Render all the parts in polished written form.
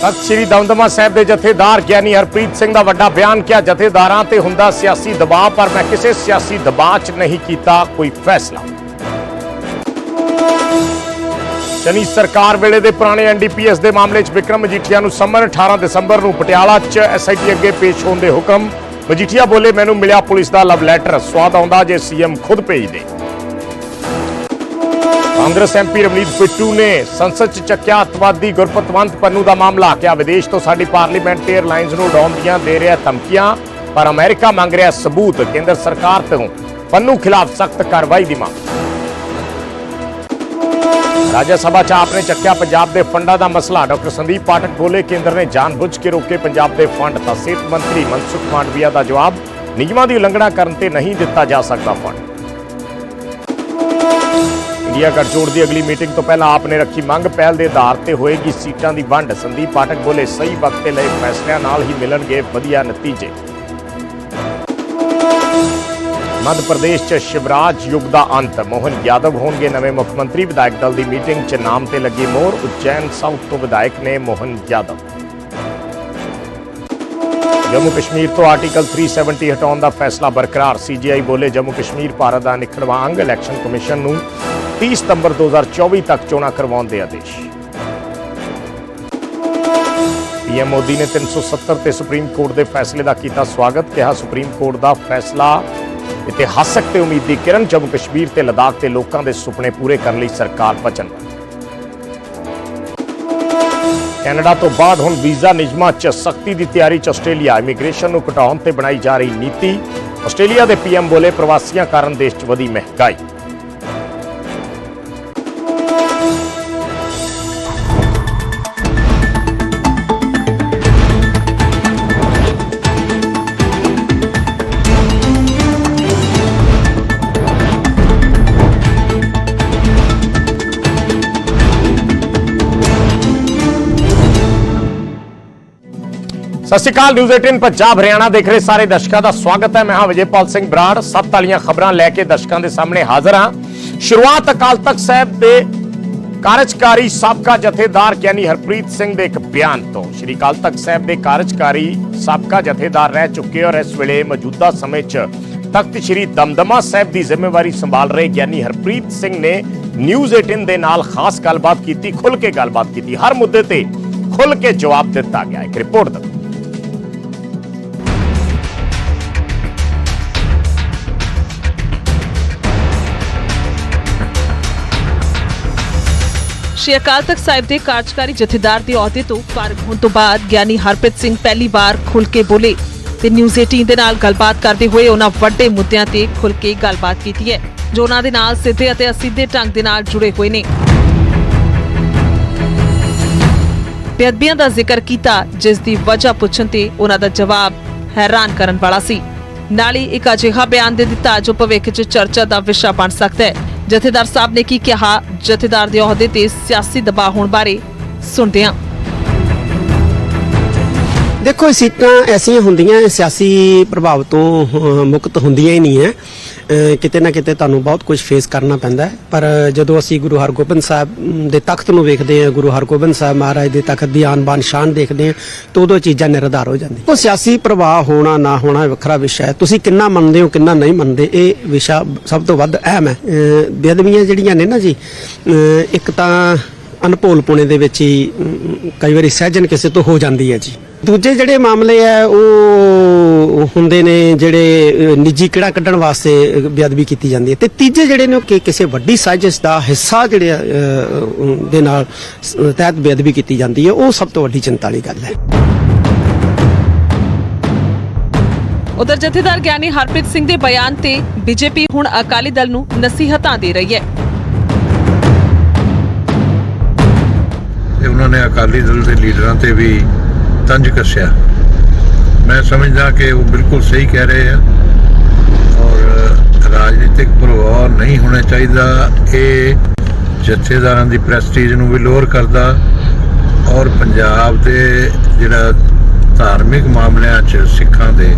तख्त श्री दमदमा साहिब के जथेदार ज्ञानी हरप्रीत सिंह का वड्डा बयान किया। जथेदारां ते हुंदा सियासी दबाव, पर मैं किसी सियासी दबाव च नहीं किया कोई फैसला। शनी सरकार वेले दे पुराने NDPS के मामले च विक्रम मजीठिया नूं समन 18 दसंबर नूं पटियाला च SIT अगे पेश होने के हुक्म। मजीठिया बोले, मैनूं मिलिया पुलिस का लव लैटर, स्वाद आउंदा जे CM खुद भेज दे। कांग्रेस MP रवनीत बिट्टू ने संसद च चक्या अतवादी गुरपतवंत पन्नू का मामला। क्या विदेश तो साडी पार्लीमेंट एयरलाइंस नूं उड़ाउण दीआं दे रहा धमकियां, पर अमेरिका मंग रहा सबूत। केंद्र सरकार तो पन्नू खिलाफ सख्त कार्रवाई की मांग। राज्य सभा च आपने चक्या पंजाब के फंडा का मसला। डॉक्टर संदीप पाठक बोले, केंद्र ने जानबुझ के रोके पंजाब के फंड। तो सेहत मंत्री मनसुख मांडविया का जवाब, नियमां की उलंघना करने ते नहीं दिता जा सकता फंड। इंडिया गठजोड़ की अगली मीटिंग तो पहला आपने रखी मंग, पहल के आधार पर होएगी सीटां की वंड। संदीप पाठक बोले, सही वक्त लए फैसलों नाल ही मिलणगे वधिया नतीजे। मध्य प्रदेश च शिवराज युग का अंत, मोहन यादव होंगे नवे मुख्यमंत्री। विधायक दल की मीटिंग च नाम ते लगी मोहर। उज्जैन साउथ तो विधायक ने मोहन यादव। जम्मू कश्मीर तो आर्टिकल 370 हटाने का फैसला बरकरार। CGI बोले, जम्मू कश्मीर भारत का निखड़वा अंग। इलैक्शन कमिशन नूं 30 सितंबर 2024 तक चोणां करवाउण दे आदेश। PM मोदी ने 370 ते सुप्रीम कोर्ट के फैसले का किया स्वागत। कहा, सुप्रीम कोर्ट का फैसला इतिहासक ते उम्मीद दी किरण। जम्मू कश्मीर ते लद्दाख के लोगों के सुपने पूरे करने लई सरकार वचनबद्ध। कैनेडा तो बाद हुण वीज़ा नियमां च सख्ती की तैयारी च आस्ट्रेलिया। इमीग्रेशन नूं घटाउण ते बनाई जा रही नीति। आस्ट्रेलिया के PM बोले, प्रवासियों कारण देश च वधी महंगाई। सत श्री अकाल। न्यूज़ 18 पंजाब हरियाणा देख रहे सारे दर्शकों का स्वागत है। मैं हाँ विजयपाल सिंह बराड़। सब वाली खबरां लैके दर्शकों के सामने हाजिर हाँ। शुरुआत अकाल तख्त साहिब के कार्यकारी साबका जथेदार ज्ञानी हरप्रीत सिंह के एक बयान तो। श्री अकाल तख्त साहिब के कार्यकारी साबका जथेदार रह चुके और इस वेले मौजूदा समय च तख्त श्री दमदमा साहिब की जिम्मेवारी संभाल रहे ज्ञानी हरप्रीत सिंह ने न्यूज़ 18 के नाल खास गलबात की, खुल के गलबात की। हर मुद्दे ते खुल के जवाब दिता गया। एक रिपोर्ट द श्री अकाल तख्त साहिब के कार्यकारी जथेदार के अहुदे तो फारग होने तो बाद ज्ञानी हरप्रीत सिंह पहली बार खुल के बोले ते न्यूज़ 18 दे नाल गलबात करते हुए उन्होंने वड्डे मुद्दों ते खुल के गलबात की है जो उन्होंने दे नाल सीधे अते असीधे ढंग दे नाल जुड़े हुए ने। बेअदबियां दा जिक्र किया, जिस दी वजह पुछण ते उन्हां दा जवाब हैरान करन वाला सी। नाल ही एक अजिहा बयान दे दिता जो भविख च चर्चा का विषय बन सकता है। जथेदार साहब ने की कहा, जथेदार के अहुदे ते सियासी दबाव होने बारे सुनते हैं। देखो, सीटां ऐसियां हुंदियां सियासी प्रभाव तो मुक्त हुंदियां ही नहीं है। किते ना किते तुहानूं बहुत कुछ फेस करना पैंदा है। पर जदों असीं गुरु हरगोबिंद साहब दे तख्त नूं वेखदे हां, गुरु हरगोबिंद साहब महाराज दे तख्त दी आन बान शान देखदे हां, तो उदों चीज़ां निर्धार हो जांदियां। तो सियासी प्रभाव होना ना होना वखरा विषय है। तुसीं किन्ना मनदे हो किन्ना नहीं मनदे, ये विषय सब तो वध अहम है। बेअदबियां जिहड़ियां ने ना जी, एक तां अनभोल पुणे दे विच ही कई वारी सहजन किसी तो हो जाती है जी। दूजे जिहड़े मामले है वो हुंदे ने जिहड़े निजी किड़ा कड्ढण वास्ते बेअदबी कीती जांदी है। ते तीजे जिहड़े ने कि किसी वड्डी साजिश दा हिस्सा जिहड़े दे नाल तहत बेअदबी कीती जांदी है, वो सब तो वड्डी चिंता वाली गल है। उधर जथेदार ज्ञानी हरप्रीत सिंह के बयान ते बीजेपी हुण अकाली दल नूं नसीहतां दे रही है। उन्होंने अकाली दल के लीडरों से भी तंज कसिया। मैं समझदा कि वो बिल्कुल सही कह रहे हैं और राजनीतिक प्रभाव नहीं होना चाहिए। ये जथेदारां दी प्रेस्टीज नूं भी लोअर करदा और पंजाब दे जिहड़ा धार्मिक मामलिਆਂ 'ਚ सिखां दे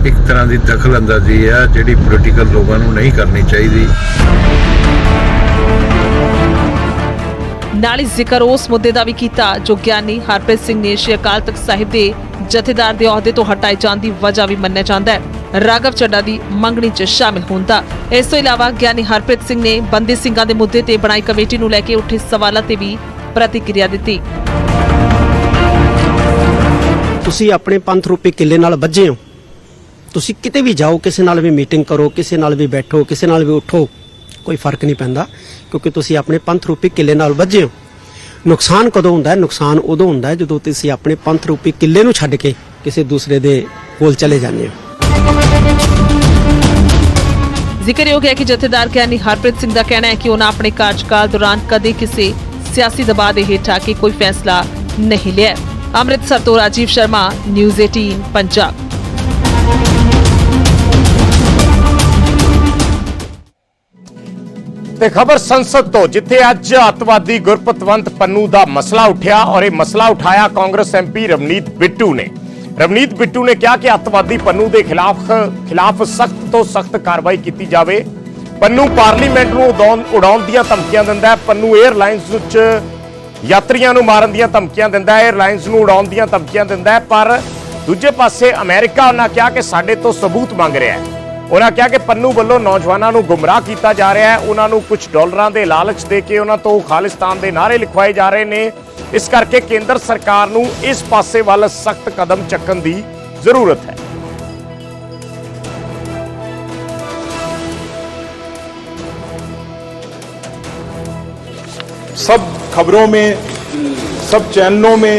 एक तरह की दखल अंदाजी है जिहड़ी पोलीटिकल लोगों नूं नहीं करनी चाहिए। ਨਾਲ ਹੀ ਜ਼ਿਕਰ ਉਸ ਮੁੱਦੇ ਦਾ ਵੀ ਕੀਤਾ ਜੋ ਗਿਆਨੀ ਹਰਪ੍ਰੀਤ ਸਿੰਘ ਨੇ ਸ਼੍ਰੀ ਅਕਾਲ ਤਖਤ ਸਾਹਿਬ ਦੇ ਜਥੇਦਾਰ ਦੇ ਅਹੁਦੇ ਤੋਂ ਹਟਾਏ ਜਾਣ ਦੀ ਵਜ੍ਹਾ ਵੀ ਮੰਨਿਆ ਜਾਂਦਾ ਹੈ ਰਾਘਵ ਚੱਡਾ ਦੀ ਮੰਗਣੀ 'ਚ ਸ਼ਾਮਿਲ ਹੋਣ ਦਾ। ਇਸ ਤੋਂ ਇਲਾਵਾ ਗਿਆਨੀ ਹਰਪ੍ਰੀਤ ਸਿੰਘ ਨੇ ਬੰਦੀ ਸਿੰਘਾਂ ਦੇ ਮੁੱਦੇ ਤੇ ਬਣਾਈ ਕਮੇਟੀ ਨੂੰ ਲੈ ਕੇ ਉੱਠੇ ਸਵਾਲਾਂ ਤੇ ਵੀ ਪ੍ਰਤੀਕਿਰਿਆ ਦਿੱਤੀ। ਤੁਸੀਂ ਆਪਣੇ ਪੰਥ ਰੂਪੀ ਕਿਲੇ ਨਾਲ ਬੱਝੇ ਹੋ। ਤੁਸੀਂ ਕਿਤੇ ਵੀ ਜਾਓ, ਕਿਸੇ ਨਾਲ ਵੀ ਮੀਟਿੰਗ ਕਰੋ, ਕਿਸੇ ਨਾਲ ਵੀ ਬੈਠੋ, ਕਿਸੇ ਨਾਲ ਵੀ ਉੱਠੋ, ਕੋਈ ਫਰਕ ਨਹੀਂ ਪੈਂਦਾ, ਕਿਉਂਕਿ ਤੁਸੀਂ ਆਪਣੇ ਪੰਥ ਰੂਪੀ ਕਿਲੇ ਨਾਲ ਬੱਝੇ ਹੋ। ਨੁਕਸਾਨ ਕਦੋਂ ਹੁੰਦਾ ਹੈ? ਨੁਕਸਾਨ ਉਦੋਂ ਹੁੰਦਾ ਹੈ ਜਦੋਂ ਤੁਸੀਂ ਆਪਣੇ ਪੰਥ ਰੂਪੀ ਕਿਲੇ ਨੂੰ ਛੱਡ ਕੇ ਕਿਸੇ ਦੂਸਰੇ ਦੇ ਕੋਲ ਚਲੇ ਜਾਂਦੇ ਹੋ। ਜ਼ਿਕਰਯੋਗ ਹੈ ਕਿ ਜਥੇਦਾਰ ਗਿਆਨੀ ਹਰਪ੍ਰੀਤ ਸਿੰਘ ਦਾ ਕਹਿਣਾ ਹੈ ਕਿ ਉਹਨਾਂ ਆਪਣੇ ਕਾਰਜਕਾਲ ਦੌਰਾਨ ਕਦੇ ਕਿਸੇ ਸਿਆਸੀ ਦਬਾਅ ਦੇ ਹੇਠ ਆ ਕੇ ਕੋਈ ਫੈਸਲਾ ਨਹੀਂ ਲਿਆ। ਅੰਮ੍ਰਿਤਸਰ ਤੋਂ ਰਾਜੀਵ ਸ਼ਰਮਾ, ਨਿਊਜ਼ 18 ਪੰਜਾਬ। ਤੇ ਖਬਰ ਸੰਸਦ ਤੋਂ, ਜਿੱਥੇ ਅੱਜ ਅੱਤਵਾਦੀ ਗੁਰਪਤਵੰਤ ਪੰਨੂ ਦਾ ਮਸਲਾ ਉੱਠਿਆ ਔਰ ਇਹ ਮਸਲਾ ਉਠਾਇਆ ਕਾਂਗਰਸ ਐਮਪੀ ਰਵਨੀਤ ਬਿੱਟੂ ਨੇ। ਰਵਨੀਤ ਬਿੱਟੂ ਨੇ ਕਿਹਾ ਕਿ ਅੱਤਵਾਦੀ ਪੰਨੂ ਦੇ ਖਿਲਾਫ ਸਖਤ ਤੋਂ ਸਖਤ ਕਾਰਵਾਈ ਕੀਤੀ ਜਾਵੇ। ਪੰਨੂ ਪਾਰਲੀਮੈਂਟ ਨੂੰ ਉਡਾਉਣ ਦੀਆਂ ਧਮਕੀਆਂ ਦਿੰਦਾ ਹੈ। ਪੰਨੂ 에ਅਰਲਾਈਨਸ ਵਿੱਚ ਯਾਤਰੀਆਂ ਨੂੰ ਮਾਰਨ ਦੀਆਂ ਧਮਕੀਆਂ ਦਿੰਦਾ ਹੈ, 에ਅਰਲਾਈਨਸ ਨੂੰ ਉਡਾਉਣ ਦੀਆਂ ਧਮਕੀਆਂ ਦਿੰਦਾ ਹੈ। ਪਰ ਦੂਜੇ ਪਾਸੇ ਅਮਰੀਕਾ ਉਹਨਾਂ ਕਿਹਾ ਕਿ ਸਾਡੇ ਤੋਂ ਸਬੂਤ ਮੰਗ ਰਿਹਾ ਹੈ। ਉਹਨਾਂ ਕਿਹਾ ਕਿ ਪੰਨੂ ਵੱਲੋਂ ਨੌਜਵਾਨਾਂ ਨੂੰ ਗੁੰਮਰਾਹ ਕੀਤਾ ਜਾ ਰਿਹਾ ਹੈ, ਉਹਨਾਂ ਨੂੰ ਕੁਝ ਡਾਲਰਾਂ ਦੇ ਲਾਲਚ ਦੇ ਕੇ ਉਹਨਾਂ ਤੋਂ ਖਾਲਿਸਤਾਨ ਦੇ ਨਾਅਰੇ ਲਿਖਵਾਏ ਜਾ ਰਹੇ ਨੇ। ਇਸ ਕਰਕੇ ਕੇਂਦਰ ਸਰਕਾਰ ਨੂੰ ਇਸ ਪਾਸੇ ਵੱਲ ਸਖਤ ਕਦਮ ਚੱਕਣ ਦੀ ਜ਼ਰੂਰਤ ਹੈ। सब खबरों में, सब चैनलों में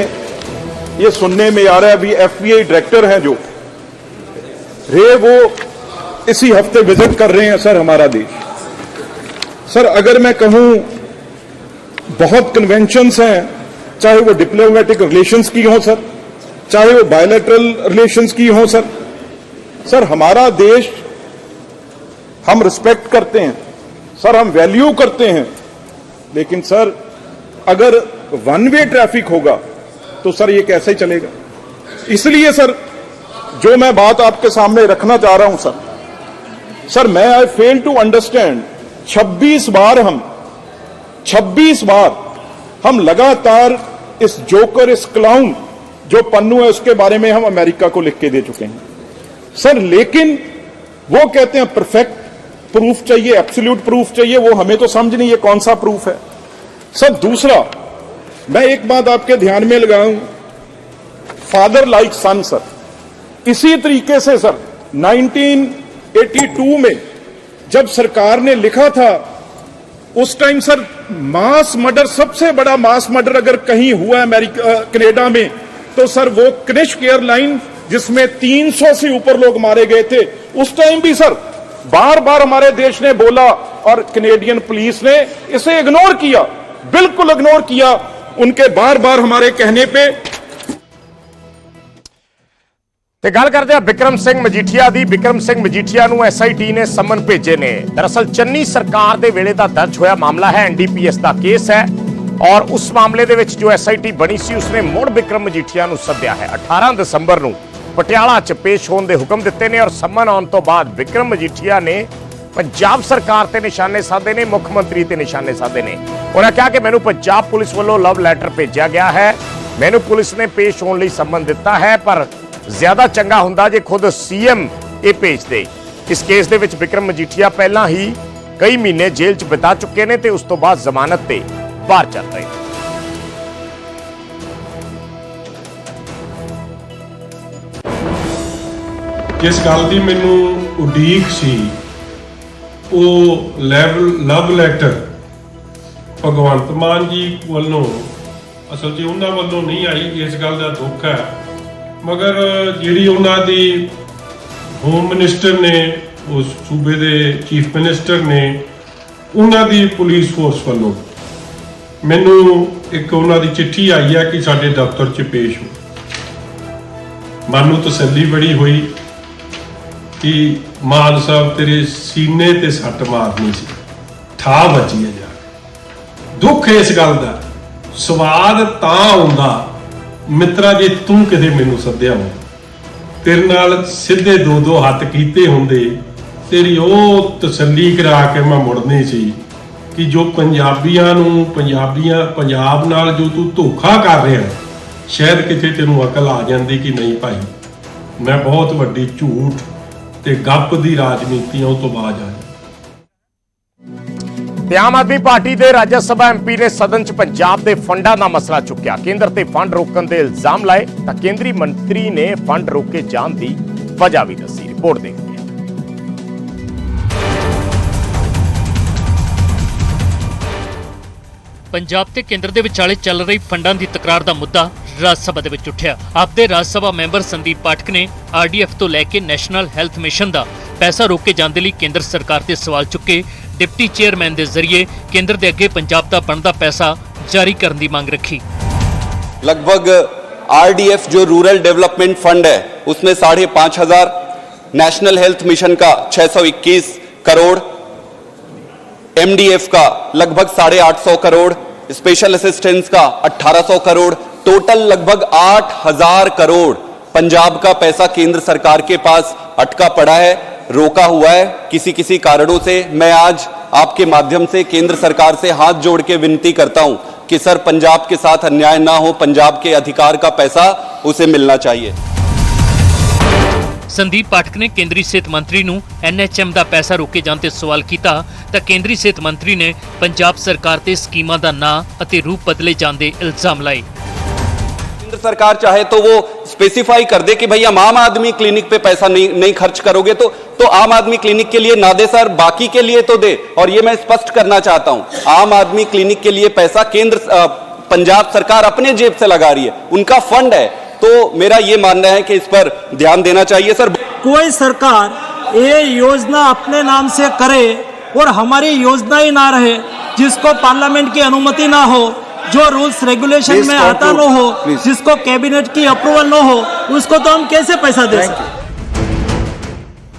ये सुनने में आ रहा है अभी एफबीआई डायरेक्टर हैं जो वो इसी हफ्ते विजिट कर रहे हैं सर हमारा देश। सर अगर मैं कहूं बहुत कन्वेंशंस हैं, चाहे वो डिप्लोमेटिक रिलेशंस की हो सर, चाहे वो बायलैटरल रिलेशंस की हो सर। सर हमारा देश हम रिस्पेक्ट करते हैं सर, हम वैल्यू करते हैं, लेकिन सर अगर वन वे ट्रैफिक होगा तो सर ये कैसे चलेगा। इसलिए सर जो मैं बात आपके सामने रखना चाह रहा हूं सर मैं आई फेल टू अंडरस्टैंड 26 बार हम लगातार इस जोकर, इस क्लाउन जो पन्नू है उसके बारे में हम अमेरिका को लिख के दे चुके हैं सर, लेकिन वो कहते हैं परफेक्ट प्रूफ चाहिए, एब्सोल्यूट प्रूफ चाहिए। वो हमें तो समझ नहीं है कौन सा प्रूफ है सर। दूसरा मैं एक बात आपके ध्यान में लगाऊं, फादर लाइक सन सर, इसी तरीके से सर 1982 में जब सरकार ने लिखा था उस टाइम सर मास मर्डर, सबसे बड़ा मास मर्डर अगर कहीं हुआ अमेरिका कनाडा में तो सर वो कनिष्क एयरलाइन जिसमें 300 से ऊपर लोग मारे गए थे, उस टाइम भी सर बार बार हमारे देश ने बोला और कैनेडियन पुलिस ने इसे इग्नोर किया, बिल्कुल इग्नोर किया उनके बार बार हमारे कहने पे। ਤੇ ਗੱਲ ਕਰਦੇ ਆ ਬਿਕਰਮ ਸਿੰਘ ਮਜੀਠੀਆ ਦੀ। ਬਿਕਰਮ ਸਿੰਘ ਮਜੀਠੀਆ ਨੂੰ ਐਸਆਈਟੀ ਨੇ ਸਮਨ ਭੇਜੇ ਨੇ। ਦਰਅਸਲ ਚੰਨੀ ਸਰਕਾਰ ਦੇ ਵੇਲੇ ਦਾ ਦਰਜ ਹੋਇਆ ਮਾਮਲਾ ਹੈ, ਐਨਡੀਪੀਐਸ ਦਾ ਕੇਸ ਹੈ ਔਰ ਉਸ ਮਾਮਲੇ ਦੇ ਵਿੱਚ ਜੋ ਐਸਆਈਟੀ ਬਣੀ ਸੀ ਉਸਨੇ ਮੁੜ ਬਿਕਰਮ ਮਜੀਠੀਆ ਨੂੰ ਸੱਦਿਆ ਹੈ। 18 ਦਸੰਬਰ ਨੂੰ ਪਟਿਆਲਾ 'ਚ ਪੇਸ਼ ਹੋਣ ਦੇ ਹੁਕਮ ਦਿੱਤੇ ਨੇ ਔਰ ਸਮਨ ਆਉਣ ਤੋਂ ਬਾਅਦ ਬਿਕਰਮ ਮਜੀਠੀਆ ਨੇ ਪੰਜਾਬ ਸਰਕਾਰ ਤੇ ਨਿਸ਼ਾਨੇ ਸਾਧੇ ਨੇ, ਮੁੱਖ ਮੰਤਰੀ ਤੇ ਨਿਸ਼ਾਨੇ ਸਾਧੇ ਨੇ। ਉਹਨਾਂ ਕਿਹਾ ਕਿ ਮੈਨੂੰ ਪੰਜਾਬ ਪੁਲਿਸ ਵੱਲੋਂ ਲਵ ਲੈਟਰ ਭੇਜਿਆ ਗਿਆ ਹੈ, ਮੈਨੂੰ ਪੁਲਿਸ ਨੇ ਪੇਸ਼ ਹੋਣ ਲਈ ਸੰਮਨ ਦਿੱਤਾ ਹੈ, ਪਰ ਜ਼ਿਆਦਾ ਚੰਗਾ ਹੁੰਦਾ ਜੇ ਖੁਦ ਸੀਐਮ ਇਹ ਭੇਜ ਦੇ। ਇਸ ਕੇਸ ਦੇ ਵਿੱਚ ਬਿਕਰਮ ਮਜੀਠੀਆ ਪਹਿਲਾਂ ਹੀ ਕਈ ਮਹੀਨੇ ਜੇਲ੍ਹ 'ਚ ਬਿਤਾ ਚੁੱਕੇ ਨੇ ਤੇ ਉਸ ਤੋਂ ਬਾਅਦ ਜ਼ਮਾਨਤ ਤੇ ਬਾਹਰ ਚੱਲ ਰਹੇ ਨੇ। ਜਿਸ ਗੱਲ ਦੀ ਮੈਨੂੰ ਉਡੀਕ ਸੀ ਉਹ ਲਵ ਲੈਟਰ ਭਗਵੰਤ ਮਾਨ ਜੀ ਵੱਲੋਂ ਅਸਲ 'ਚ ਉਹਨਾਂ ਵੱਲੋਂ ਨਹੀਂ ਆਈ, ਇਸ ਗੱਲ ਦਾ ਦੁੱਖ ਹੈ। ਮਗਰ ਜਿਹੜੀ ਉਹਨਾਂ ਦੀ ਹੋਮ ਮਿਨਿਸਟਰ ਨੇ, ਉਸ ਸੂਬੇ ਦੇ ਚੀਫ ਮਿਨਿਸਟਰ ਨੇ, ਉਹਨਾਂ ਦੀ ਪੁਲਿਸ ਫੋਰਸ ਵੱਲੋਂ ਮੈਨੂੰ ਇੱਕ ਉਹਨਾਂ ਦੀ ਚਿੱਠੀ ਆਈ ਹੈ ਕਿ ਸਾਡੇ ਦਫ਼ਤਰ 'ਚ ਪੇਸ਼ ਹੋ। ਮਨ ਨੂੰ ਤਸੱਲੀ ਬੜੀ ਹੋਈ ਕਿ ਮਾਨ ਸਾਹਿਬ ਤੇਰੇ ਸੀਨੇ ਤੇ ਸੱਟ ਮਾਰਨੀ ਸੀ, ਠਾ ਵੱਜੀ ਹੈ ਜਾ ਕੇ। ਦੁੱਖ ਇਸ ਗੱਲ ਦਾ, ਸਵਾਦ ਤਾਂ ਆਉਂਦਾ ਮਿੱਤਰਾ ਜੇ ਤੂੰ ਕਿਤੇ ਮੈਨੂੰ ਸੱਦਿਆ ਹੋ, ਤੇਰੇ ਨਾਲ ਸਿੱਧੇ ਦੋ ਹੱਥ ਕੀਤੇ ਹੁੰਦੇ, ਤੇਰੀ ਉਹ ਤਸੱਲੀ ਕਰਾ ਕੇ ਮੈਂ ਮੁੜਨੀ ਸੀ ਕਿ ਜੋ ਪੰਜਾਬੀਆਂ ਨੂੰ ਪੰਜਾਬ ਨਾਲ ਜੋ ਤੂੰ ਧੋਖਾ ਕਰ ਰਿਹਾ ਹੈ, ਸ਼ਾਇਦ ਕਿਤੇ ਤੈਨੂੰ ਅਕਲ ਆ ਜਾਂਦੀ ਕਿ ਨਹੀਂ ਭਾਈ, ਮੈਂ ਬਹੁਤ ਵੱਡੀ ਝੂਠ ਤੇ ਗੱਪ ਦੀ ਰਾਜਨੀਤੀਆਂ ਤੋਂ ਬਾਜ ਆ। ਤੇ ਆਮ ਆਦਮੀ ਪਾਰਟੀ ਦੇ ਰਾਜ ਸਭਾ ਐਮਪੀ ਨੇ ਸਦਨ 'ਚ ਪੰਜਾਬ ਦੇ ਫੰਡਾਂ ਦਾ ਮਸਲਾ ਚੁੱਕਿਆ। ਕੇਂਦਰ ਤੇ ਫੰਡ ਰੋਕਣ ਦੇ ਇਲਜ਼ਾਮ ਲਾਏ ਤਾਂ ਕੇਂਦਰੀ ਮੰਤਰੀ ਨੇ ਫੰਡ ਰੋਕੇ ਜਾਣ ਦੀ ਵਜ੍ਹਾ ਵੀ ਦੱਸੀ। ਰਿਪੋਰਟ ਦੇਖਦੇ ਹਾਂ। ਪੰਜਾਬ ਤੇ ਕੇਂਦਰ ਦੇ ਵਿਚਾਲੇ ਚੱਲ ਰਹੀ ਫੰਡਾਂ ਦੀ ਤਕਰਾਰ ਦਾ ਮੁੱਦਾ ਰਾਜ ਸਭਾ ਦੇ ਵਿੱਚ ਉੱਠਿਆ। ਆਪਦੇ ਰਾਜ ਸਭਾ ਮੈਂਬਰ ਸੰਦੀਪ ਪਾਠਕ ਨੇ ਆਰਡੀਐਫ ਤੋਂ ਲੈ ਕੇ ਨੈਸ਼ਨਲ ਹੈਲਥ ਮਿਸ਼ਨ ਦਾ ਪੈਸਾ ਰੋਕੇ ਜਾਣ ਦੇ ਲਈ ਕੇਂਦਰ ਸਰਕਾਰ ਤੇ ਸਵਾਲ ਚੁੱਕੇ। डिप्टी चेयरमैन के जरिए केंद्र के अगे पंजाब का बनता पैसा जारी करने की मांग रखी। लगभग आरडीएफ जो रूरल डेवलपमेंट फंड है उसमें 5,500, नेशनल हेल्थ मिशन का 621 करोड़, एमडीएफ का लगभग 850 करोड़, स्पेशल असिस्टेंस का 1800 करोड़, टोटल लगभग 8,000 करोड़ पंजाब का पैसा केंद्र सरकार के पास अटका पड़ा है, रोका हुआ है किसी कारणों से। मैं आज आपके माध्यम से केंद्र सरकार से हाथ जोड़ के विनती करता हूं कि सर पंजाब के साथ अन्याय ना हो, पंजाब के अधिकार का पैसा उसे मिलना चाहिए। संदीप पाठक ने केंद्रीय सेहत मंत्री नूं एनएचएम का पैसा रोके जाने ते सवाल किया तो केंद्रीय सेहत मंत्री ने पंजाब सरकार ते स्कीमां दा नां अते रूप बदले जाने दे इल्जाम लाए। केंद्र सरकार चाहे तो वो स्पेसिफाई कर दे कि भाई हम आम आदमी क्लिनिक पे पैसा नहीं खर्च करोगे तो आम आदमी क्लिनिक के लिए ना दे सर, बाकी के लिए तो दे। और ये मैं स्पष्ट करना चाहता हूं, आम आदमी क्लिनिक के लिए पैसा केंद्र पंजाब सरकार अपने जेब से लगा रही है, उनका फंड है। तो मेरा ये मानना है कि इस पर ध्यान देना चाहिए सर। कोई सरकार ये योजना अपने नाम से करे और हमारी योजना ही ना रहे, जिसको पार्लियामेंट की अनुमति ना हो, जो रूल्स रेगुलेशन में आता न हो, जिसको कैबिनेट की अप्रूवल न हो, उसको तो हम कैसे पैसा दे सकते।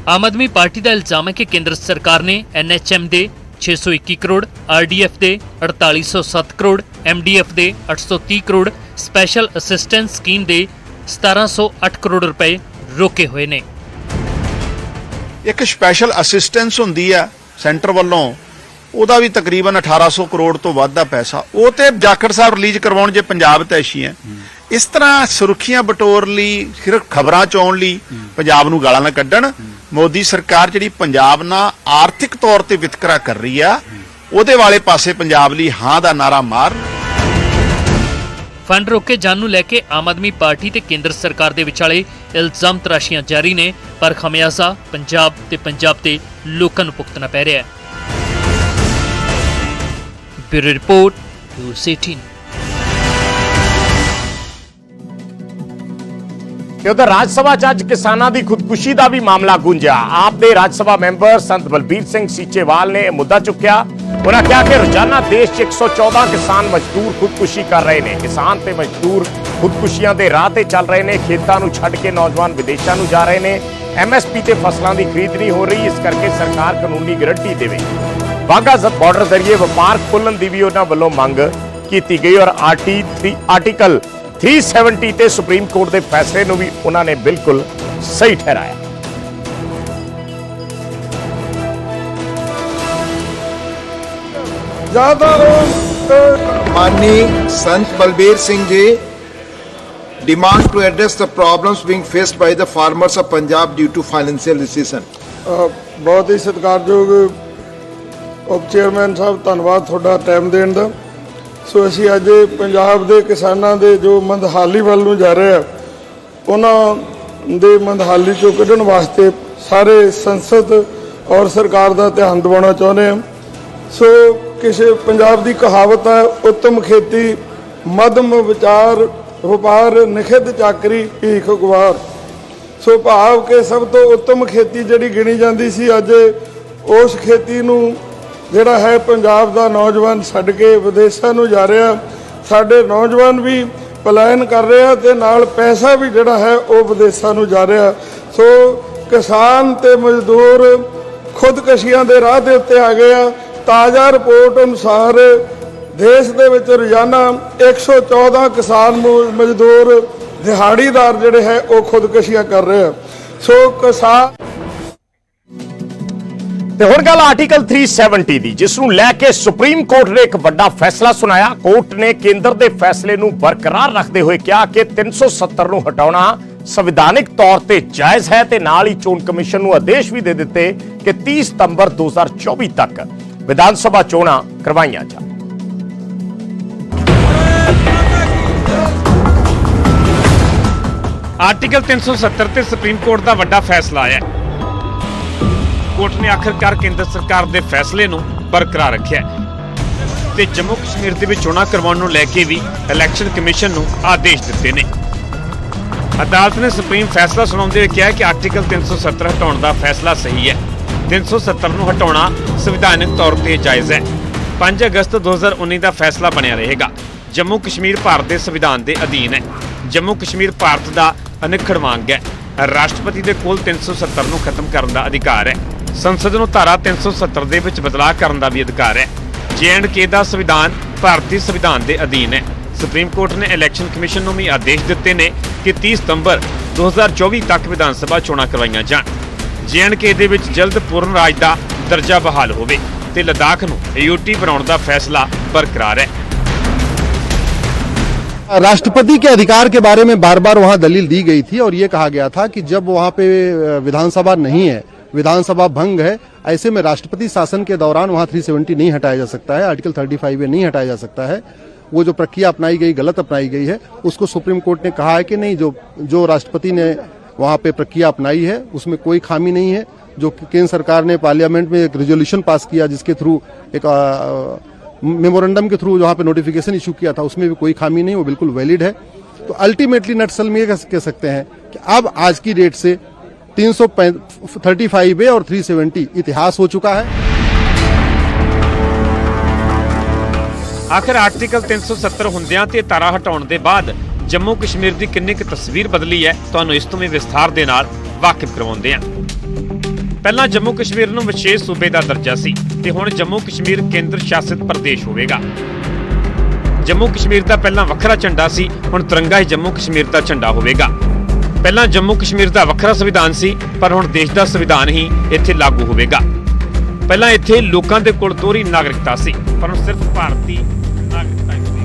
आम आदमी पार्टी का इल्जाम है कि केंद्र सरकार ने एनएचएम दे 621 करोड़, आरडीएफ दे 4807 करोड़, एमडीएफ दे 830 करोड़, स्पेशल असिस्टेंस स्कीम दे 1708 करोड़ रुपए रोके हुए ने। एक स्पेशल असिस्टेंस हुंदी है सेंटर वालों, ਉਹਦਾ ਵੀ ਤਕਰੀਬਨ 1800 ਕਰੋੜ ਤੋਂ ਵੱਧ ਦਾ ਪੈਸਾ ਉਹ ਤੇ ਜਾਖੜ ਸਾਹਿਬ ਰਿਲੀਜ਼ ਕਰਵਾਉਣ ਜੇ ਪੰਜਾਬ ਤੇ ਐਸ਼ੀ ਹੈ। ਇਸ ਤਰ੍ਹਾਂ ਸੁਰੱਖਿਆ ਬਟੋਰ ਲਈ ਸਿਰਫ ਖਬਰਾਂ ਚਾਉਣ ਲਈ ਪੰਜਾਬ ਨੂੰ ਗਾਲਾਂ ਨਾ ਕੱਢਣ। ਮੋਦੀ ਸਰਕਾਰ ਜਿਹੜੀ ਪੰਜਾਬ ਨਾਲ ਆਰਥਿਕ ਤੌਰ ਤੇ ਵਿਤਕਰਾ ਕਰ ਰਹੀ ਆ, ਉਹਦੇ ਵਾਲੇ ਪਾਸੇ ਪੰਜਾਬ ਲਈ ਹਾਂ ਦਾ ਨਾਰਾ ਮਾਰ। फंड रोके जाने ਨੂੰ ਲੈ ਕੇ ਆਮ ਆਦਮੀ ਪਾਰਟੀ ਤੇ ਕੇਂਦਰ ਸਰਕਾਰ ਦੇ ਵਿਚਾਲੇ ਇਲਜ਼ਾਮ ਤਰਾਸ਼ੀਆਂ ਜਾਰੀ ਨੇ, ਪਰ ਖਮਿਆਜ਼ਾ ਪੰਜਾਬ ਤੇ ਲੋਕਾਂ ਨੂੰ ਭੁਗਤਣਾ ਪੈ ਰਿਹਾ ਹੈ। Bureau report news 18। उधर राज्यसभा च अज किसानां दी खुदकुशी का भी मामला गूंजा। आप दे राज्यसभा मैंबर संत बलबीर सिंह सीचेवाल ने मुद्दा चुकिया। उन्होंने कहा कि रोजाना देश 114 किसान मजदूर खुदकुशी कर रहे हैं। किसान ते मजदूर खुदकुशियां दे राह ते चल रहे हैं। खेतां नूं छड्ड के नौजवान विदेशां नूं जा रहे हैं। MSP ते फसलों की खरीद नहीं हो रही, इस करके सरकार कानूनी गारंटी देवे। वाघा बॉर्डर जरिए व्यापार खोलने की भी उन्होंने वालों मंग की गई और आर्टिकल 370 ते सुप्रीम कोर्ट के फैसले को भी उन्होंने बिल्कुल सही ठहराया। माननीय संत Balbir Singh ji demand to address the problems being faced by the farmers of Punjab due to financial recession। बहुत ही सत्कारयोग ਉਪ ਚੇਅਰਮੈਨ ਸਾਹਿਬ, ਧੰਨਵਾਦ ਤੁਹਾਡਾ ਟਾਈਮ ਦੇਣ ਦਾ। ਸੋ ਅਸੀਂ ਅੱਜ ਪੰਜਾਬ ਦੇ ਕਿਸਾਨਾਂ ਦੇ ਜੋ ਮੰਦਹਾਲੀ ਵੱਲ ਨੂੰ ਜਾ ਰਹੇ ਆ, ਉਹਨਾਂ ਦੇ ਮੰਦਹਾਲੀ ਚੋਂ ਕੱਢਣ ਵਾਸਤੇ ਸਾਰੇ ਸੰਸਦ ਔਰ ਸਰਕਾਰ ਦਾ ਧਿਆਨ ਦਿਵਾਉਣਾ ਚਾਹੁੰਦੇ ਹਾਂ। ਸੋ ਕਿਸੇ ਪੰਜਾਬ ਦੀ ਕਹਾਵਤ ਹੈ, ਉੱਤਮ ਖੇਤੀ ਮੱਧਮ ਵਿਚਾਰ ਵਪਾਰ ਨਿਖਿਧ ਚਾਕਰੀ ਭੀਖ ਗਵਾਰ। ਸੋ ਭਾਵ ਕਿ ਸਭ ਤੋਂ ਉੱਤਮ ਖੇਤੀ ਜਿਹੜੀ ਗਿਣੀ ਜਾਂਦੀ ਸੀ, ਅੱਜ ਉਸ ਖੇਤੀ ਨੂੰ ਜਿਹੜਾ ਹੈ ਪੰਜਾਬ ਦਾ ਨੌਜਵਾਨ ਛੱਡ ਕੇ ਵਿਦੇਸ਼ਾਂ ਨੂੰ ਜਾ ਰਿਹਾ। ਸਾਡੇ ਨੌਜਵਾਨ ਵੀ ਪਲਾਇਨ ਕਰ ਰਿਹਾ ਤੇ ਨਾਲ ਪੈਸਾ ਵੀ ਜਿਹੜਾ ਹੈ ਉਹ ਵਿਦੇਸ਼ਾਂ ਨੂੰ ਜਾ ਰਿਹਾ। ਸੋ ਕਿਸਾਨ ਤੇ ਮਜ਼ਦੂਰ ਖੁਦਕਸ਼ੀਆਂ ਦੇ ਰਾਹ ਦੇ ਉੱਤੇ ਆ ਗਏ ਆ। ਤਾਜ਼ਾ ਰਿਪੋਰਟ ਅਨੁਸਾਰ ਦੇਸ਼ ਦੇ ਵਿੱਚ ਰੋਜ਼ਾਨਾ 114 ਕਿਸਾਨ ਮਜ਼ਦੂਰ ਦਿਹਾੜੀਦਾਰ ਜਿਹੜੇ ਹੈ ਉਹ ਖੁਦਕਸ਼ੀਆਂ ਕਰ ਰਹੇ ਆ। ਸੋ ਕਿਸਾਨ ਤੇ ਹੁਣ ਗੱਲ ਆਰਟੀਕਲ 370 ਦੀ, ਜਿਸ ਨੂੰ ਲੈ ਕੇ ਸੁਪਰੀਮ ਕੋਰਟ ਨੇ ਇੱਕ ਵੱਡਾ ਫੈਸਲਾ ਸੁਣਾਇਆ। ਕੋਰਟ ਨੇ ਕੇਂਦਰ ਦੇ ਫੈਸਲੇ ਨੂੰ ਬਰਕਰਾਰ ਰੱਖਦੇ ਹੋਏ ਕਿਹਾ ਕਿ 370 ਨੂੰ ਹਟਾਉਣਾ ਸੰਵਿਧਾਨਿਕ ਤੌਰ ਤੇ ਜਾਇਜ਼ ਹੈ ਤੇ ਨਾਲ ਹੀ ਚੋਣ ਕਮਿਸ਼ਨ ਨੂੰ ਆਦੇਸ਼ ਵੀ ਦੇ ਦਿੱਤੇ ਕਿ 30 ਸਤੰਬਰ 2024 ਤੱਕ ਵਿਧਾਨ ਸਭਾ ਚੋਣਾਂ ਕਰਵਾਈਆਂ ਜਾਣ। ਆਰਟੀਕਲ 370 ਤੇ ਸੁਪਰੀਮ ਕੋਰਟ ਦਾ ਵੱਡਾ ਫੈਸਲਾ ਆਇਆ। ਕੋਰਟ ਨੇ ਆਖਰਕਾਰ ਕੇਂਦਰ ਸਰਕਾਰ ਦੇ ਫੈਸਲੇ ਨੂੰ ਬਰਕਰਾਰ ਰੱਖਿਆ ਤੇ ਜੰਮੂ ਕਸ਼ਮੀਰ ਦੇ ਵਿੱਚ ਚੋਣਾਂ ਕਰਵਾਉਣ ਨੂੰ ਲੈ ਕੇ ਵੀ ਇਲੈਕਸ਼ਨ ਕਮਿਸ਼ਨ ਨੂੰ ਆਦੇਸ਼ ਦਿੱਤੇ ਨੇ। ਅਦਾਲਤ ਨੇ ਸੁਪਰੀਮ ਫੈਸਲਾ ਸੁਣਾਉਂਦੇ ਹੋਏ ਕਿਹਾ ਕਿ ਆਰਟੀਕਲ 370 ਹਟਾਉਣ ਦਾ ਫੈਸਲਾ ਸਹੀ ਹੈ। 370 ਨੂੰ ਹਟਾਉਣਾ ਸੰਵਿਧਾਨਕ ਤੌਰ ਤੇ ਜਾਇਜ਼ ਹੈ। 5 ਅਗਸਤ 2019 ਦਾ ਫੈਸਲਾ ਬਣਿਆ ਰਹੇਗਾ। ਜੰਮੂ ਕਸ਼ਮੀਰ ਭਾਰਤ ਦੇ ਸੰਵਿਧਾਨ ਦੇ ਅਧੀਨ ਹੈ। ਜੰਮੂ ਕਸ਼ਮੀਰ ਭਾਰਤ ਦਾ ਅਨਿੱਖੜਵਾਂ ਅੰਗ ਹੈ। ਰਾਸ਼ਟਰਪਤੀ ਦੇ ਕੋਲ 370 ਨੂੰ ਖਤਮ ਕਰਨ ਦਾ ਅਧਿਕਾਰ ਹੈ। ਸੰਸਦ ਨੂੰ ਧਾਰਾ 370 ਦੇ ਵਿੱਚ ਬਦਲਾਅ ਕਰਨ ਦਾ ਵੀ ਅਧਿਕਾਰ ਹੈ। J&K ਦਾ ਸੰਵਿਧਾਨ ਭਾਰਤੀ ਸੰਵਿਧਾਨ ਦੇ ਅਧੀਨ ਹੈ। ਸੁਪਰੀਮ ਕੋਰਟ ਨੇ ਇਲੈਕਸ਼ਨ ਕਮਿਸ਼ਨ ਨੂੰ ਵੀ ਆਦੇਸ਼ ਦਿੱਤੇ ਨੇ ਕਿ 30 ਸਤੰਬਰ 2024 ਤੱਕ ਵਿਧਾਨ ਸਭਾ ਚੋਣਾਂ ਕਰਵਾਈਆਂ ਜਾਣ। J&K ਦੇ ਵਿੱਚ ਜਲਦ ਪੂਰਨ ਰਾਜ ਦਾ ਦਰਜਾ ਬਹਾਲ ਹੋਵੇ ਤੇ ਲਦਾਖ ਨੂੰ AOT ਬਣਾਉਣ ਦਾ फैसला बरकरार है। राष्ट्रपति के अधिकार के बारे में बार बार वहां दलील दी गई थी और ये कहा गया था कि जब वहां पे विधानसभा नहीं है, विधानसभा भंग है, ऐसे में राष्ट्रपति शासन के दौरान वहां 370 नहीं हटाया जा सकता है, आर्टिकल 35 नहीं हटाया जा सकता है। वो जो प्रक्रिया अपनाई गई गलत अपनाई गई है, उसको सुप्रीम कोर्ट ने कहा है कि नहीं, जो राष्ट्रपति ने वहां पे प्रक्रिया अपनाई है उसमें कोई खामी नहीं है। जो केंद्र सरकार ने पार्लियामेंट में एक रेजोल्यूशन पास किया जिसके थ्रू एक मेमोरेंडम के थ्रू जहां पे नोटिफिकेशन इशू किया था उसमें भी कोई खामी नहीं, वो बिल्कुल वैलिड है। तो अल्टीमेटली नटसल में ये कह सकते हैं कि अब आज की डेट से 335A और 370 इतिहास हो चुका है। आखिर आर्टिकल 370 ਹੁੰਦਿਆਂ ਤੇ ਤਾਰਾ ਹਟਾਉਣ ਦੇ ਬਾਅਦ ਜੰਮੂ ਕਸ਼ਮੀਰ ਦੀ ਕਿੰਨੀ ਕੁ ਤਸਵੀਰ ਬਦਲੀ ਹੈ, ਤੁਹਾਨੂੰ ਇਸ ਤੋਂ ਵੀ ਵਿਸਥਾਰ ਦੇ ਨਾਲ ਵਾਕਿਫ ਕਰਵਾਉਂਦੇ ਹਾਂ। ਪਹਿਲਾਂ ਜੰਮੂ ਕਸ਼ਮੀਰ ਨੂੰ ਵਿਸ਼ੇਸ਼ ਸੂਬੇ ਦਾ ਦਰਜਾ ਸੀ ਤੇ ਹੁਣ ਜੰਮੂ ਕਸ਼ਮੀਰ ਕੇਂਦਰ ਸ਼ਾਸਿਤ ਪ੍ਰਦੇਸ਼ ਹੋਵੇਗਾ। ਜੰਮੂ ਕਸ਼ਮੀਰ ਦਾ ਪਹਿਲਾਂ ਵੱਖਰਾ ਝੰਡਾ ਸੀ, ਹੁਣ ਤਿਰੰਗਾ ਹੀ ਜੰਮੂ ਕਸ਼ਮੀਰ ਦਾ ਝੰਡਾ ਹੋਵੇਗਾ। ਪਹਿਲਾਂ ਜੰਮੂ ਕਸ਼ਮੀਰ ਦਾ ਵੱਖਰਾ ਸੰਵਿਧਾਨ ਸੀ, ਪਰ ਹੁਣ ਦੇਸ਼ ਦਾ ਸੰਵਿਧਾਨ ਹੀ ਇੱਥੇ ਲਾਗੂ ਹੋਵੇਗਾ। ਪਹਿਲਾਂ ਇੱਥੇ ਲੋਕਾਂ ਦੇ ਕੋਲ ਦੋਹਰੀ ਨਾਗਰਿਕਤਾ ਸੀ, ਪਰ ਹੁਣ ਸਿਰਫ ਭਾਰਤੀ ਨਾਗਰਿਕਤਾ ਹੀ ਹੋਵੇਗੀ।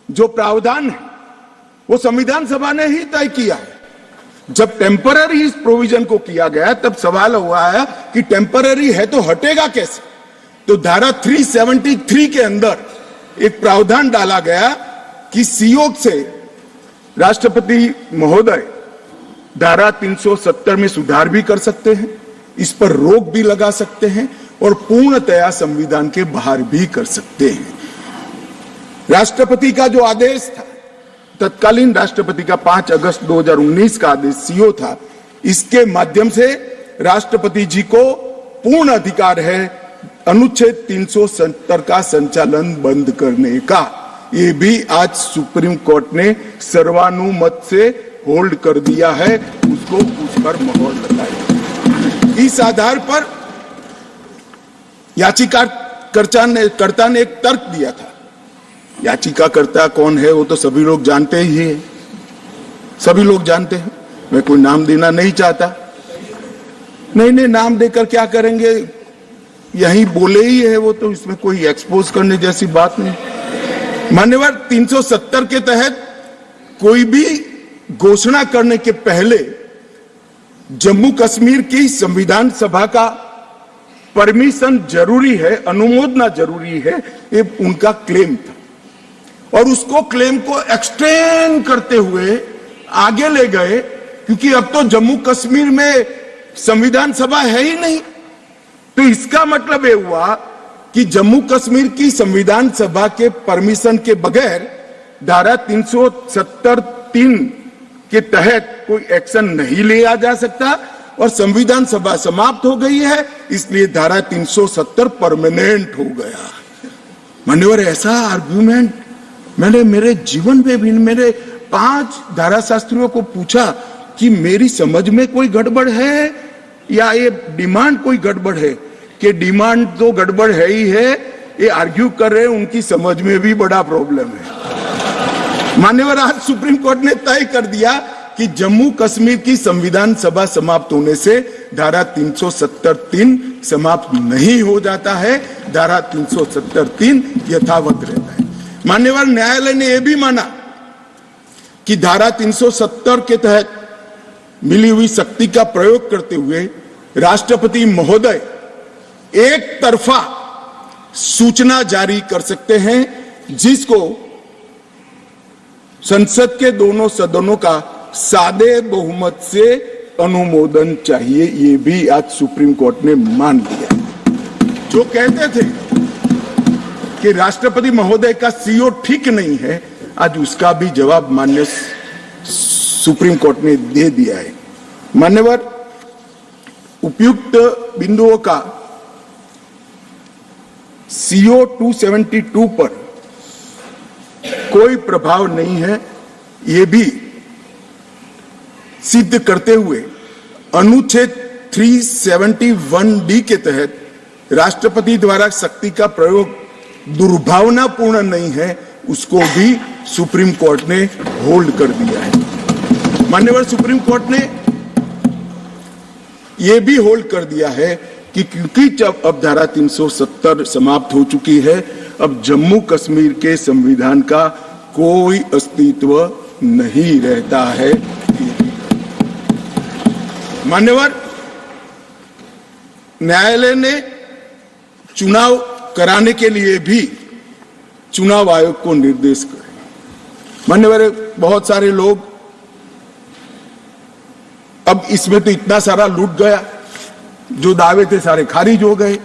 जो प्रावधान है वो संविधान सभा ने ही तय किया है। जब टेम्पररी इस प्रोविजन को किया गया तब सवाल हुआ है कि टेम्पररी है तो हटेगा कैसे। तो धारा 373 के अंदर एक प्रावधान डाला गया कि सीओक से राष्ट्रपति महोदय धारा 370 में सुधार भी कर सकते हैं, इस पर रोक भी लगा सकते हैं और पूर्णतया संविधान के बाहर भी कर सकते हैं। राष्ट्रपति का जो आदेश था, तत्कालीन राष्ट्रपति का 5 अगस्त 2019 का आदेश सीओ था, इसके माध्यम से राष्ट्रपति जी को पूर्ण अधिकार है अनुच्छेद 370 का संचालन बंद करने का। ये भी आज सुप्रीम कोर्ट ने सर्वानुमत से होल्ड कर दिया है, उसको उस पर मोहर लगाई। इस आधार पर याचिकाकर्ता ने एक तर्क दिया था। याचिकाकर्ता कौन है वो तो सभी लोग जानते ही है, सभी लोग जानते हैं, मैं कोई नाम देना नहीं चाहता। नहीं नाम देकर क्या करेंगे, यही बोले ही है वो, तो इसमें कोई एक्सपोज करने जैसी बात नहीं। मान्यवर 370 के तहत कोई भी घोषणा करने के पहले जम्मू कश्मीर की संविधान सभा का परमिशन जरूरी है, अनुमोदना जरूरी है, ये उनका क्लेम था। और उसको क्लेम को एक्सटेंड करते हुए आगे ले गए, क्योंकि अब तो जम्मू कश्मीर में संविधान सभा है ही नहीं। तो इसका मतलब यह हुआ कि जम्मू कश्मीर की संविधान सभा के परमिशन के बगैर धारा 370(3) के तहत कोई एक्शन नहीं लिया जा सकता और संविधान सभा समाप्त हो गई है, इसलिए धारा 370 परमानेंट हो गया। मान्यवर, ऐसा आर्गुमेंट मैंने मेरे जीवन में भी, मेरे 5 धाराशास्त्रियों को पूछा कि मेरी समझ में कोई गड़बड़ है या ये डिमांड कोई गड़बड़ है, कि डिमांड तो गड़बड़ है ही है, ये आर्ग्यू कर रहे हैं उनकी समझ में भी बड़ा प्रॉब्लम है। मान्यवर, आज सुप्रीम कोर्ट ने तय कर दिया कि जम्मू कश्मीर की संविधान सभा समाप्त होने से धारा 370(3) समाप्त नहीं हो जाता है, धारा 370(3) यथावत रहता है। मान्यवर, न्यायालय ने यह भी माना कि धारा 370 के तहत मिली हुई शक्ति का प्रयोग करते हुए राष्ट्रपति महोदय एक तरफा सूचना जारी कर सकते हैं, जिसको संसद के दोनों सदनों का सादे बहुमत से अनुमोदन चाहिए। ये भी आज सुप्रीम कोर्ट ने मान लिया। जो कहते थे कि राष्ट्रपति महोदय का सीओ ठीक नहीं है, आज उसका भी जवाब माननीय सुप्रीम कोर्ट ने दे दिया है। मान्यवर, उपयुक्त बिंदुओं का सीओ 272 पर कोई प्रभाव नहीं है, ये भी सिद्ध करते हुए अनुच्छेद 371D के तहत राष्ट्रपति द्वारा शक्ति का प्रयोग दुर्भावनापूर्ण नहीं है, उसको भी सुप्रीम कोर्ट ने होल्ड कर दिया है। मान्यवर, सुप्रीम कोर्ट ने यह भी होल्ड कर दिया है कि क्योंकि जब अब धारा 370 समाप्त हो चुकी है, अब जम्मू कश्मीर के संविधान का कोई अस्तित्व नहीं रहता है। मान्यवर, न्यायालय ने चुनाव कराने के लिए भी चुनाव आयोग को निर्देश करे। मान्यवर, बहुत सारे लोग अब इसमें तो इतना सारा लूट गया, जो दावे थे सारे खारिज हो गए।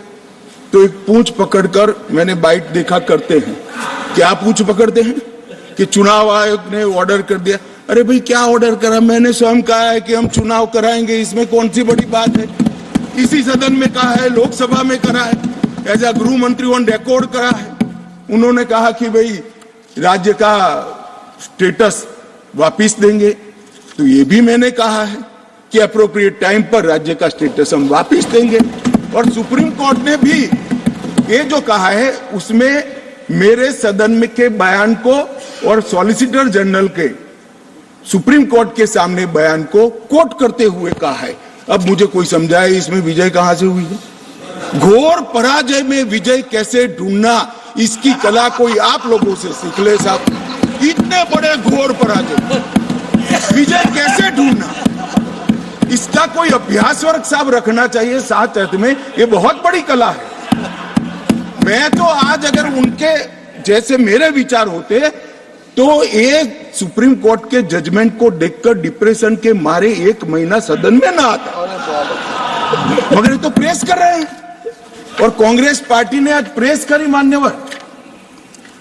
तो एक पूंछ पकड़कर मैंने बाइट देखा करते हैं, क्या पूंछ पकड़ते हैं कि चुनाव आयोग ने ऑर्डर कर दिया। अरे भाई, क्या ऑर्डर करा? मैंने स्वयं कहा है कि हम चुनाव कराएंगे, इसमें कौन सी बड़ी बात है? इसी सदन में कहा है, लोकसभा में करा है, एज ए गृह मंत्री ऑन रिकॉर्ड करा है। उन्होंने कहा कि भाई राज्य का स्टेटस वापिस देंगे, तो ये भी मैंने कहा है कि अप्रोप्रिएट टाइम पर राज्य का स्टेटस हम वापिस देंगे। और सुप्रीम कोर्ट ने भी ये जो कहा है, उसमें मेरे सदन में के बयान को और सॉलिसिटर जनरल के सुप्रीम कोर्ट के सामने बयान को कोट करते हुए कहा है। अब मुझे कोई समझाए इसमें विजय कहां से हुई है? घोर पराजय में विजय कैसे ढूंढना, इसकी कला कोई आप लोगों से सीख ले साहब। इतने बड़े घोर पराजय विजय कैसे ढूंढना, इसका कोई अभ्यास वर्ग साहब रखना चाहिए साथ अर्थ में। ये बहुत बड़ी कला है। मैं तो आज अगर उनके जैसे मेरे विचार होते तो ये सुप्रीम कोर्ट के जजमेंट को देखकर डिप्रेशन के मारे 1 महीना सदन में ना आता, मगर ये तो प्रेस कर रहे हैं। और कांग्रेस पार्टी ने आज प्रेस करी मान्यवर,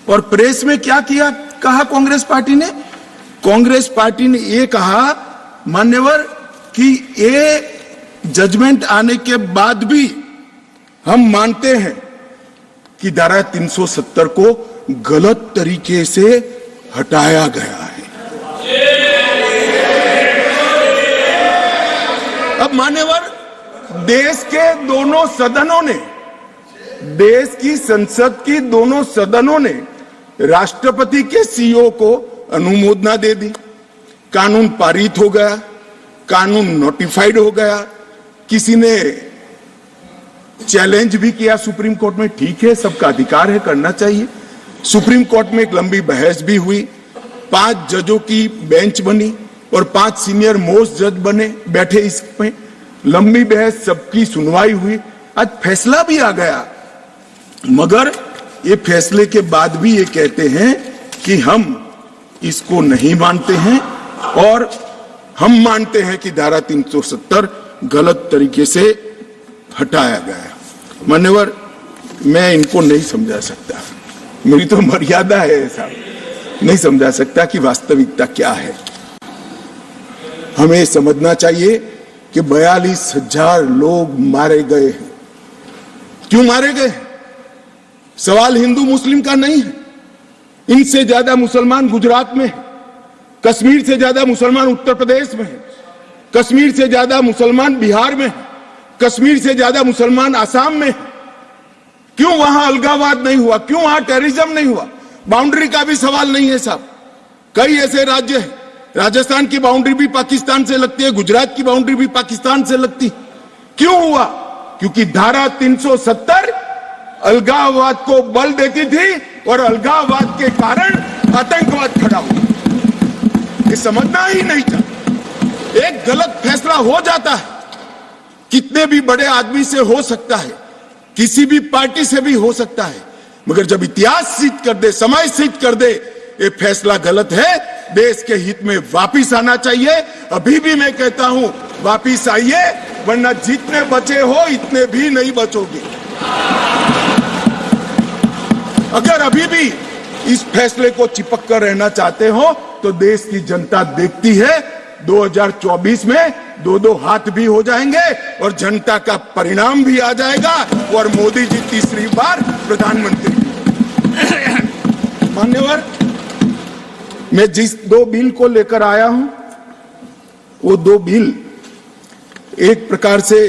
और प्रेस में क्या किया कहा कांग्रेस पार्टी ने? कांग्रेस पार्टी ने ये कहा मान्यवर कि ये जजमेंट आने के बाद भी हम मानते हैं कि धारा 370 को गलत तरीके से हटाया गया है। अब मान्यवर, देश के दोनों सदनों ने, देश की संसद की दोनों सदनों ने राष्ट्रपति के सीओ को अनुमोदना दे दी, कानून पारित हो गया, कानून नोटिफाइड हो गया। किसी ने चैलेंज भी किया सुप्रीम कोर्ट में, ठीक है, सबका अधिकार है, करना चाहिए। सुप्रीम कोर्ट में एक लंबी बहस भी हुई, 5 जजों की बेंच बनी और 5 सीनियर मोस्ट जज बने बैठे इसमें, लंबी बहस, सबकी सुनवाई हुई, आज फैसला भी आ गया। मगर ये फैसले के बाद भी ये कहते हैं कि हम इसको नहीं मानते हैं और हम मानते हैं कि धारा 370 गलत तरीके से हटाया गया। मान्यवर, मैं इनको नहीं समझा सकता, मेरी तो मर्यादा है ऐसा, नहीं समझा सकता कि वास्तविकता क्या है। हमें समझना चाहिए कि 42,000 लोग मारे गए हैं। क्यों मारे गए? सवाल हिंदू मुस्लिम का नहीं है, इनसे ज्यादा मुसलमान गुजरात में है, कश्मीर से ज्यादा मुसलमान उत्तर प्रदेश में है, कश्मीर से ज्यादा मुसलमान बिहार में है, कश्मीर से ज्यादा मुसलमान आसाम में है। क्यों वहां अलगाववाद नहीं हुआ? क्यों वहां टेररिज्म नहीं हुआ? बाउंड्री का भी सवाल नहीं है साहब। कई ऐसे राज्य हैं, राजस्थान की बाउंड्री भी पाकिस्तान से लगती है, गुजरात की बाउंड्री भी पाकिस्तान से लगती। क्यों हुआ? क्योंकि धारा 370 अलगाववाद को बल देती थी और अलगाववाद के कारण आतंकवाद खड़ा हुआ। ये समझना ही नहीं चाहिए। एक गलत फैसला हो जाता है, कितने भी बड़े आदमी से हो सकता है, किसी भी पार्टी से भी हो सकता है, मगर जब इतिहास सिद्ध कर दे, समय सिद्ध कर दे ये फैसला गलत है, देश के हित में वापिस आना चाहिए। अभी भी मैं कहता हूं, वापिस आइए, वरना जितने बचे हो इतने भी नहीं बचोगे। अगर अभी भी इस फैसले को चिपक कर रहना चाहते हो तो देश की जनता देखती है 2024 में 2-2 हाथ भी हो जाएंगे और जनता का परिणाम भी आ जाएगा और मोदी जी तीसरी बार प्रधानमंत्री। मान्यवर, मैं जिस 2 बिल को लेकर आया हूं वो 2 बिल एक प्रकार से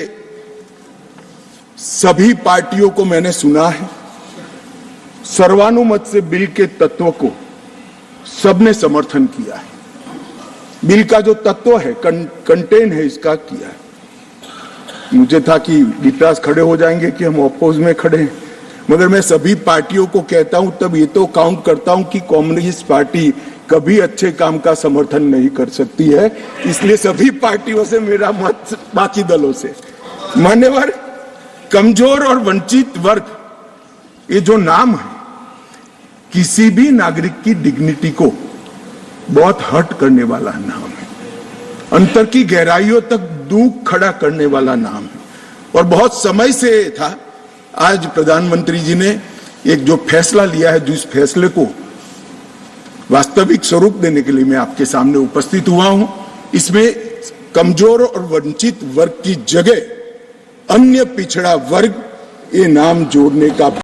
सभी पार्टियों को मैंने सुना है, सर्वानुमत से बिल के तत्व को सबने समर्थन किया है। बिल का जो तत्व है, कंटेन है, इसका किया है। मुझे था कि विकास खड़े हो जाएंगे कि हम अपोज में खड़े हैं, मगर मैं सभी पार्टियों को कहता हूं, तब ये तो काउंट करता हूं कि कम्युनिस्ट पार्टी कभी अच्छे काम का समर्थन नहीं कर सकती है, इसलिए सभी पार्टियों से मेरा मत बाकी दलों से। मान्यवर, कमजोर और वंचित वर्ग ये जो नाम है, किसी भी नागरिक की डिग्निटी को बहुत हर्ट करने वाला नाम है, अंतर की गहराइयों तक दुख खड़ा करने वाला नाम है और बहुत समय से था। आज प्रधानमंत्री जी ने एक जो फैसला लिया है, जिस फैसले को वास्तविक स्वरूप देने के लिए मैं आपके सामने उपस्थित हुआ हूं, इसमें कमजोर और वंचित वर्ग की जगह अन्य पिछड़ा वर्ग ये नाम जोड़ने का